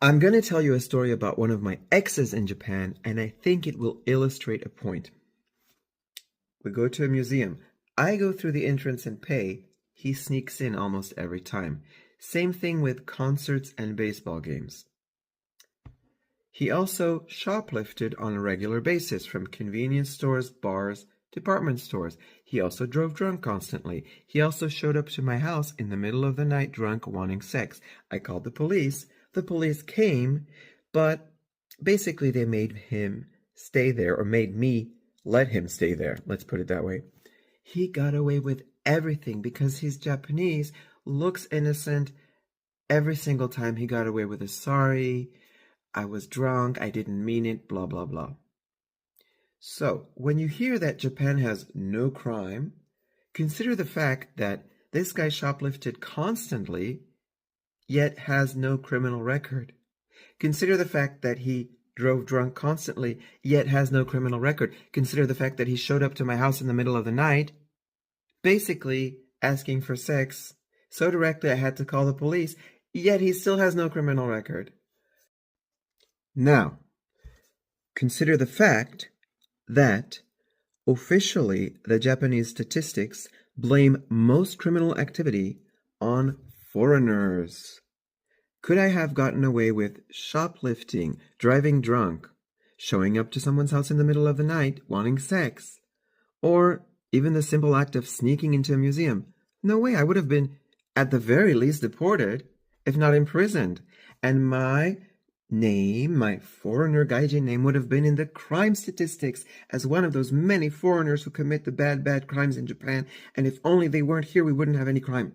I'm going to tell you a story about one of my exes in Japan, and I think it will illustrate a point. We go to a museum. I go through the entrance and pay. He sneaks in almost every time. Same thing with concerts and baseball games. He also shoplifted on a regular basis from convenience stores, bars, department stores. He also drove drunk constantly. He also showed up to my house in the middle of the night drunk, wanting sex. I called the police. The police came, but basically they made him stay there, or made me let him stay there. Let's put it that way. He got away with everything because he's Japanese, looks innocent. Every single time he got away with a sorry, I was drunk, I didn't mean it, blah, blah, blah. So, when you hear that Japan has no crime, consider the fact that this guy shoplifted constantly, yet has no criminal record. Consider the fact that he drove drunk constantly, yet has no criminal record. Consider the fact that he showed up to my house in the middle of the night, basically asking for sex, so directly I had to call the police, yet he still has no criminal record. Now, consider the fact that officially the Japanese statistics blame most criminal activity on foreigners. Could I have gotten away with shoplifting, driving drunk, showing up to someone's house in the middle of the night, wanting sex, or even the simple act of sneaking into a museum? No way, I would have been at the very least deported, if not imprisoned, and my name, my foreigner gaijin name, would have been in the crime statistics as one of those many foreigners who commit the bad crimes in Japan, and if only they weren't here, we wouldn't have any crime.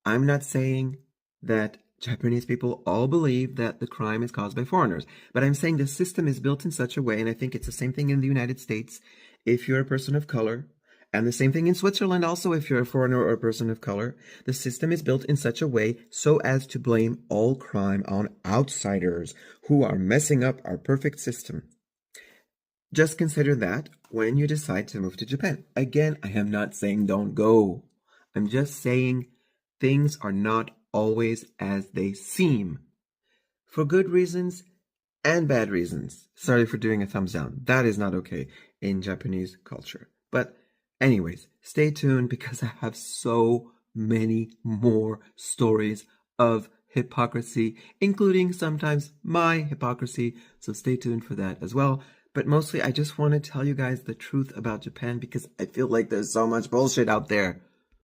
I'm not saying that Japanese people all believe that the crime is caused by foreigners, but I'm saying the system is built in such a way, and I think it's the same thing in the United States if you're a person of color, and the same thing in Switzerland also if you're a foreigner or a person of color. The system is built in such a way so as to blame all crime on outsiders who are messing up our perfect system. Just consider that when you decide to move to Japan. Again, I am not saying don't go. I'm just saying things are not always as they seem. For good reasons and bad reasons. Sorry for doing a thumbs down. That is not okay in Japanese culture. But anyways, stay tuned because I have so many more stories of hypocrisy, including sometimes my hypocrisy. So stay tuned for that as well. But mostly, I just want to tell you guys the truth about Japan because I feel like there's so much bullshit out there.